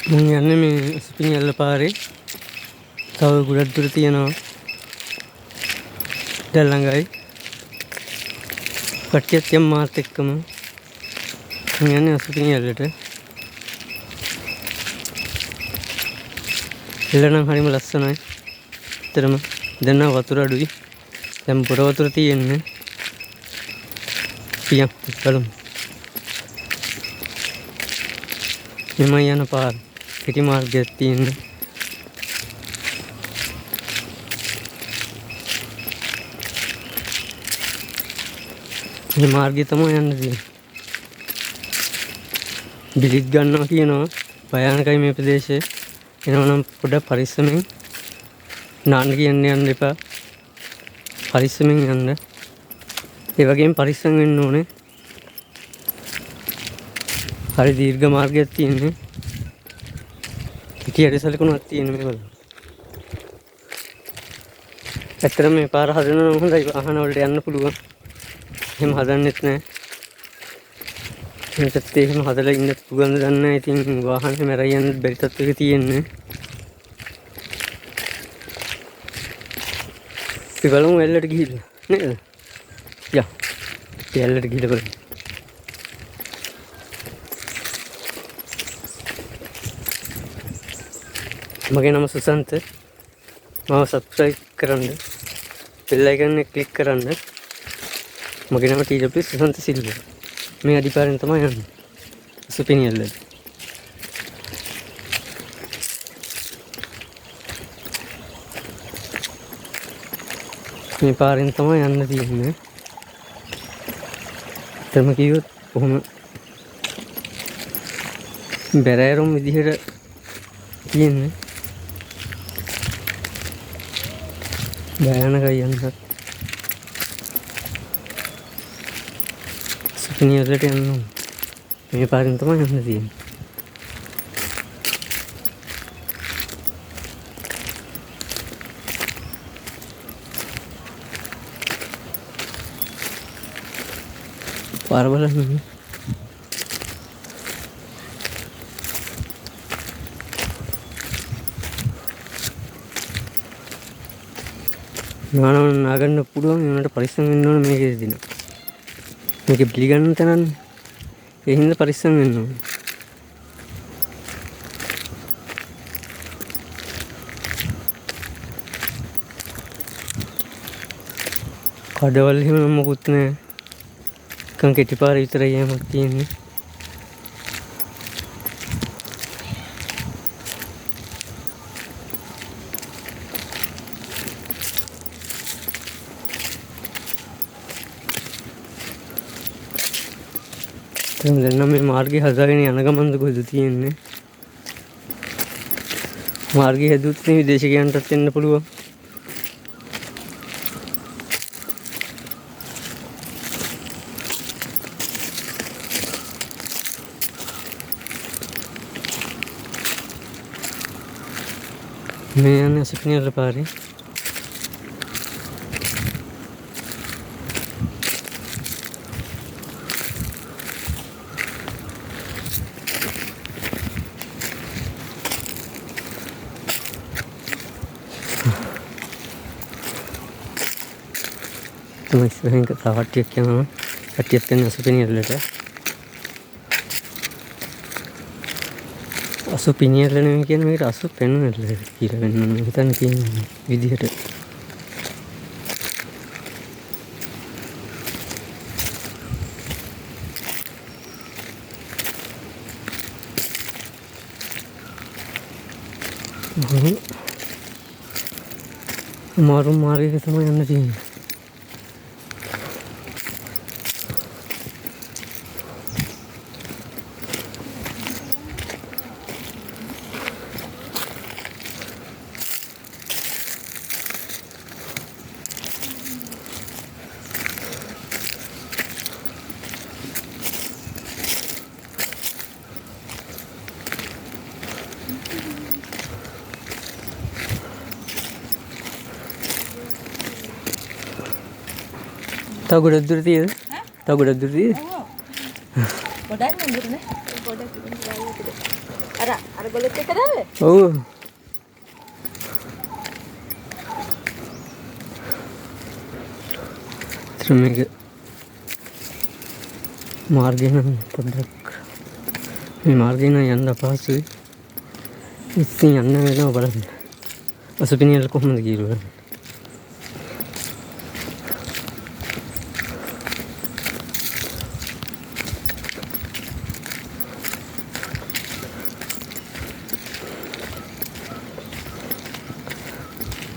මම යන්නේ මේ ස්පිනියල්ල පාරේ. තව ගොඩක් දුර තියෙනවා. දැන් ළඟයි. කට්ටියත් යම් මාත් එක්කම මම යන්නේ ස්පිනියල්ලට. එළ නම් හරිම ලස්සනයි. ඇත්තටම දැන් නම් වතුර අඩුයි. දැන් බොර වතුර තියෙන්නේ. පියම් බලමු. මෙම යන පාර කෙටි මාර්ගයක් තියෙන්නේ. මේ මාර්ගය තමයි යන්න තියෙන්නේ. බිලිත් ගන්නවා කියනවා. භයානකයි මේ ප්‍රදේශය. එනවනම් පොඩ්ඩක් පරිස්සමෙන් නාන්න කියන්නේ යන්න එපා. පරිස්සමෙන් යන්න. ඒ වගේම පරිස්සම් වෙන්න ඕනේ. හරි දීර්ඝ මාර්ගයක් තියෙන්නේ. පිටියට සලකුණක් තියෙන මේවල. ඇත්තටම මේ පාර හදනවා නම් හොඳයි. වාහන වලට යන්න පුළුවන්. එහෙම හදන්නෙත් නැහැ. මේකත් එහෙම හදලා ඉන්න පුළුවන් දන්නේ නැහැ. ඉතින් වාහනේ මැරයි යන්න බැරි තත්ත්වයක තියෙන්නේ. අපි බලමු එල්ලට ගිහිල්ලා නේද? යා. එල්ලට ගිහිල්ලා බලමු. මගේ නම සුසන්ත. මාව සබ්ස්ක්‍රයිබ් කරන්න. බෙල් අයිකන් එක ක්ලික් කරන්න. මගේ නම TW සුසන්ත සිල්වා. මේ අඩිපාරෙන් තමයි යන්නේ. ස්පිනියල්ල. මේ පාරෙන් තමයි යන්න තියෙන්නේ. එතම කිව්වොත් කොහොම බැරෑරුම් විදිහට තියෙන්නේ. භයානකයි යන්නත්. ස්පිනියල්ලට යන්න ඕනේ. මේ පාරෙන් තමයි යන්න තියෙන්නේ. පාර බලන්න. නාගන්න පුළුවන්. ඒනට පරිස්සම් වෙන්න ඕනේ මේකේදී. මේක පිළිගන්න තැනන්නේ. ඒ හින්දා පරිස්සම් වෙන්න ඕනේ. කඩවල එහෙම මොකුත් නැහැ. නිකන් කෙටි පාර විතරයි යමක් තියෙන්නේ. දැන් නම් මේ මාර්ගය හදාගෙන යන ගමන්ද කොහෙද තියෙන්නේ? මාර්ගය හැදුවොත් ඉතින් විදේශිකයන්ටත් එන්න පුළුවන්. මේ යන්නේ ස්පිනියල්ල පාරේ. තමයි ඉස්සරහින් කතාවටියක් යනවා. කට්ටියත් එන්නේ ස්පිනියල්ලට. අසුපිනියල්ල නෙමෙයි කියන්නේ මේකට අසුපෙන්නල්ල කියලා වෙන්න මම හිතන්නේ කියන විදිහට. මාරු මාර්ගයක තමයි යන්න තියෙන්නේ. තව ගොඩක් දුර තියෙද? තව ගොඩක් දුර තියෙද? ගොඩක් නෑ. ගොඩක් අර ගොල්ලෙක් එක්ක දාවේ? ඔව්. මේක මාර්ගය නම් පොඩ්ඩක් මේ මාර්ගය නම් යන්න අපහසුයි. ඉතින් යන්න වෙනවා බලන්න. අසුපිනියල කොහොමද කියලා.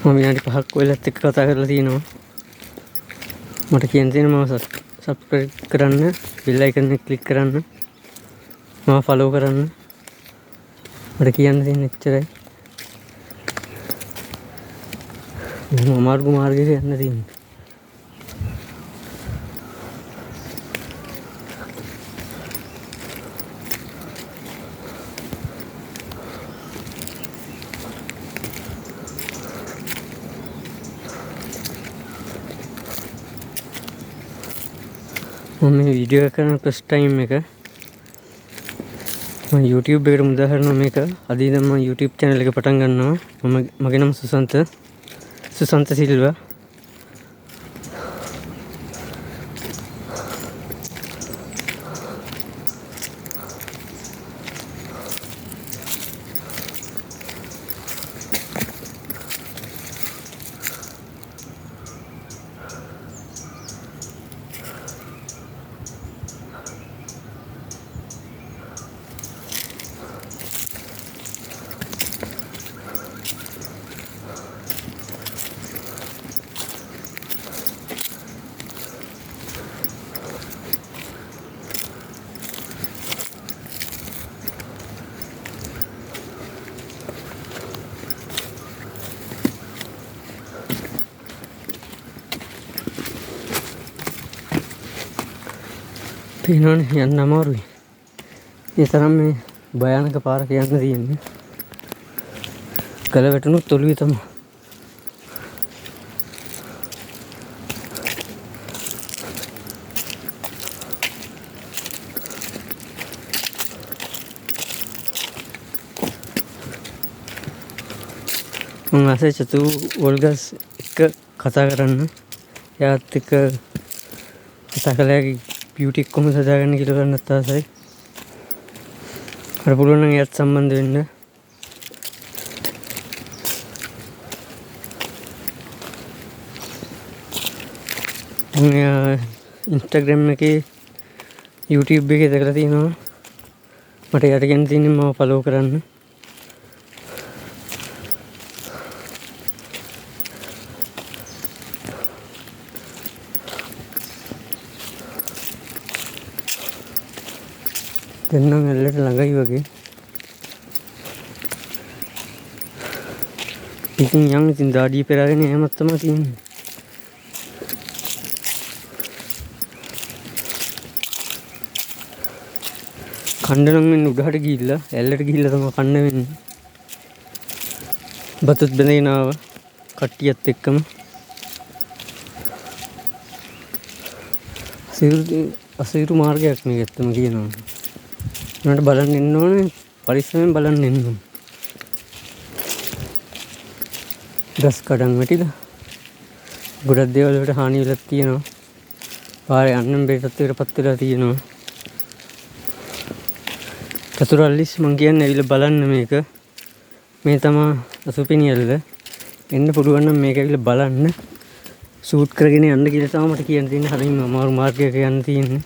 මම විනාඩි 5ක් ඔයලත් එක්ක කතා කරලා තියෙනවා. මට කියන්න තියෙන මම සබ්ස්ක්‍රයිබ් කරන්න, බෙල් අයිකන් එක ක්ලික් කරන්න, මම ෆලෝ කරන්න. මට කියන්න තියෙන එච්චරයි. මම මාර්ගයට යන්න තියෙන්නේ. මම මේ වීඩියෝ එක කරන ෆස්ට් ටයිම් එක මම YouTube එකට මුදා හරිනවා මේක. අද ඉඳන් මම YouTube channel එක පටන් ගන්නවා. මගේ නම සුසන්ත සිල්වා. පේනවනේ යන්න අමාරුයි. ඒ තරම් මේ භයානක පාරක යන්න තියෙන්නේ. කල වැටුණොත් ඔළුවේ තමයි. මම ආසයි චතු වෝල්ගස් එක්ක කතා කරන්න. එයාත් එක්ක කතා කළා බියුටි කොහොමද හදාගන්න කියලා ගන්නත් ආසයි. අර පුළුවන් නම් එයාත් සම්බන්ධ වෙන්න. මම Instagram එකේ YouTube එකේ දැකලා තියෙනවා. මට යට කියන්න තියෙන්නේ මම ෆලෝ කරන්න. දෙන්නම් එල්ලට ළඟයි වගේ. ඉතින් යම් ඉතින් දාඩිය පෙරාගෙන එහෙමත් තමයි තියෙන්නේ. කණ්ඩ නම් වෙන්නේ උඩහට ගිහිල්ලා එල්ලට ගිහිල්ලා තමයි කන්න වෙන්නේ. බතුත් බැඳගෙන ආව කට්ටියත් එක්කම. අසීරු මාර්ගයක් මේක ඇත්තම කියනවා. උනට බලන්න ඉන්න ඕනේ, පරිස්සමෙන් බලන්න ඉන්න ඕනේ. ගස් කඩන් වැටිලා ගොඩක් දේවල් වලට හානි වෙලා තියෙනවා. පාරේ යන්න බැරි තත්ත්වයකටපත් වෙලා තියෙනවා. චතුරාල්ලිස් මං කියන්නේ ඇවිල්ලා බලන්න මේක. මේ තමයි අසුපිනියල්ල. එන්න පුළුවන් නම් මේක ඇවිල්ලා බලන්න. ෂූට් කරගෙන යන්න කියලා තමයි මට කියන්න තියෙන්නේ. හරියම අමාරු මාර්ගයක යන්න තියෙන්නේ.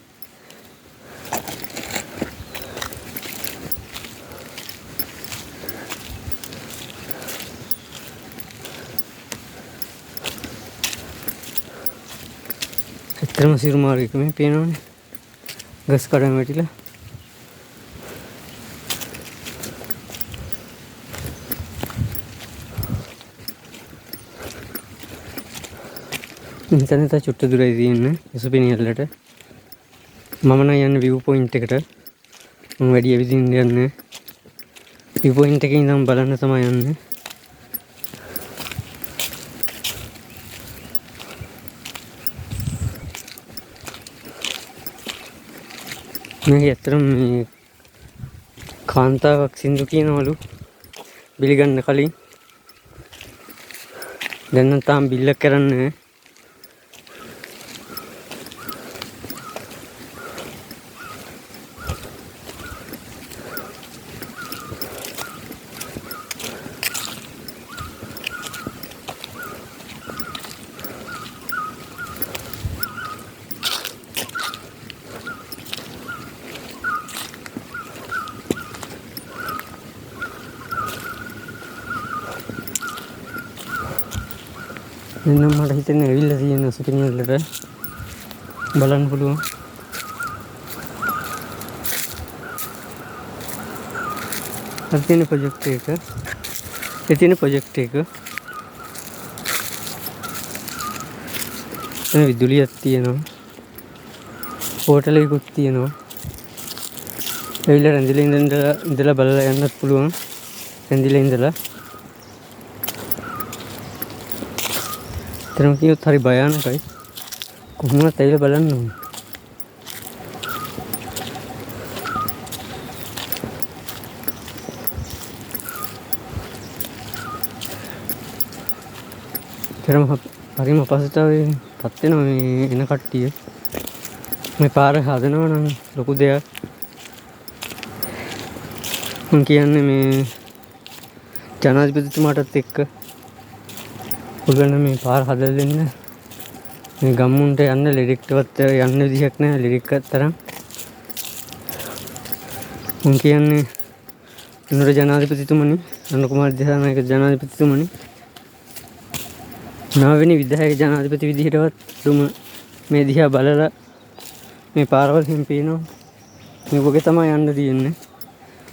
ඇත්තටම සිරු මාර්ගයක මේ පේනවනේ. ගස් කඩන් වැටිලා. මෙතන තා චුට්ට දුරයි තියෙන්නේ අසුපිනියල්ලට. මම නම් යන්නේ view point එකට. මම වැඩි ඇවිදින්න යන්නේ. view point එකේ ඉඳන් බලන්න තමයි යන්නේ. මේක ඇත්තටම මේ කාන්තාවක් සින්දු කියනවලු බිලි ගන්න කලින්. දැන් නම් තාම බිල්ල කරන්නේ. එනම් මට හිතෙන්නේ ඇවිල්ලා තියෙන සුපින් වලට බලන්න පුළුවන්. අද තියෙන ප්‍රොජෙක්ට් එක. ඒ තියෙන ප්‍රොජෙක්ට් එක. එතන විදුලියක් තියෙනවා. හෝටලයකුත් තියෙනවා. ඇවිල්ලා රැඳිලා ඉඳලා බලලා යන්නත් පුළුවන්. රැඳිලා ඉඳලා terus kita cari bayan guys, kumuna tayo balan no. Terus hari mau pas itu pasti no ini kati ya, me parah ada no nang loku deh, mungkin me jangan seperti cuma ada tik. උගන්න මේ පාර හදලා දෙන්න මේ ගම්මුන්ට යන්න ලිරික්ටවත් යන්න විදිහක් නැහැ ලිරික් අතරම් මම කියන්නේ නුර ජනාධිපතිතුමනි අනුර කුමාර දිසානායක ජනාධිපතිතුමනි නවවෙනි විධායක ජනාධිපති විදිහටවත් තුම මේ දිහා බලලා මේ පාරවල් හිම් පේනවා මේ වගේ තමයි යන්න තියෙන්නේ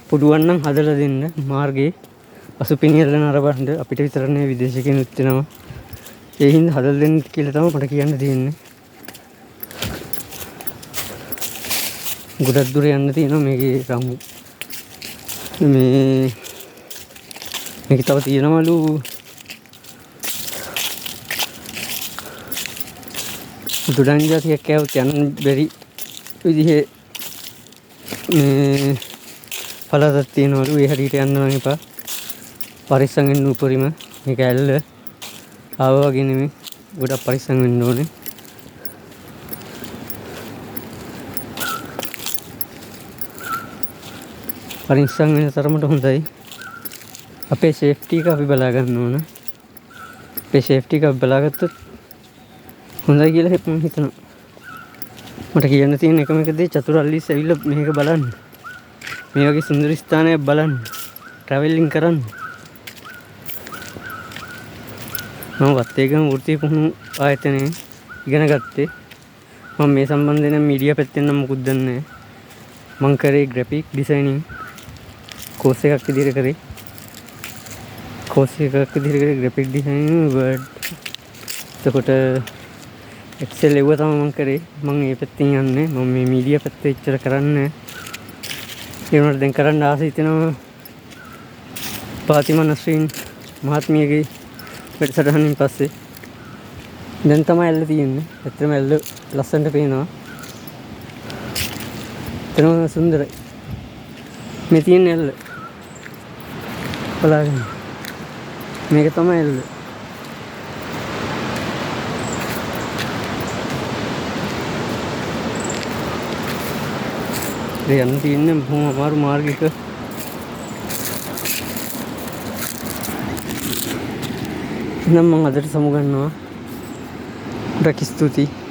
පුඩුවන් නම් හදලා දෙන්න මාර්ගේ අසුපිනියල්ල නරඹන්න අපිට විතර නෙවෙයි විදේශිකෙනුත් වෙනවා ඒ හින්දා හදලා දෙන්න කියලා තමයි මට කියන්න තියෙන්නේ. ගොඩක් දුර යන්න තියෙනවා මේකේ රමු. මේක තව තියෙනවලු දුඩන් ජාතියක් කෑවොත් යන්න බැරි විදිහේ මේ පළාතක් තියෙනවලු ඒ හැටියට යන්න නම් එපා. පරිස්සම් වෙන්න උපරිම මේක ඇල්ල ආව වගේ නෙමෙයි ගොඩක් පරිස්සම් වෙන්න ඕනේ. පරිස්සම් වෙන තරමට හොඳයි. අපේ සේෆ්ටි එක අපි බලා ගන්න ඕන. අපේ සේෆ්ටි එක බලාගත්තොත් හොඳයි කියලා මම හිතනවා. මට කියන්න තියෙන එකම එක දේ චතුරාර්යස් ඇවිල්ලා මේක බලන්න. මේ වගේ සුන්දර ස්ථානයක් බලන්න. ට්‍රැවලින් කරන්න. මම වත්තේගම වෘත්තීය පුහුණු ආයතනයේ ඉගෙන ගත්තේ. මම මේ සම්බන්ධයෙන් මීඩියා පැත්තෙන් නම් මොකුත් දන්නේ නැහැ. මම කරේ ග්‍රැෆික් ඩිසයිනින් කෝස් එකක් විදිහට කරේ. ග්‍රැෆික් ඩිසයිනින් වර්ඩ් එතකොට එක්සෙල් ඒව තමයි මම කරේ. මම මේ පැත්තෙන් යන්නේ. මම මේ මීඩියා පැත්තේ ඉච්චර කරන්නේ නැහැ. ඒ වුණාට දැන් කරන්න ආස හිතෙනවා. පාතිමා නස්රීන් මහත්මියගේ වැඩසටහනින් පස්සේ දැන් තමයි ඇල්ල තියෙන්නේ. ඇත්තටම ඇල්ල ලස්සනට පේනවා. එතනම සුන්දරයි. මේ තියෙන ඇල්ල. බලන්න. මේක තමයි ඇල්ල. ඒ යන්න තියෙන්නේ බොහොම අමාරු මාර්ගයක. නම් මම අදට සමුගන්නවා. ගොඩක් ස්තුතියි.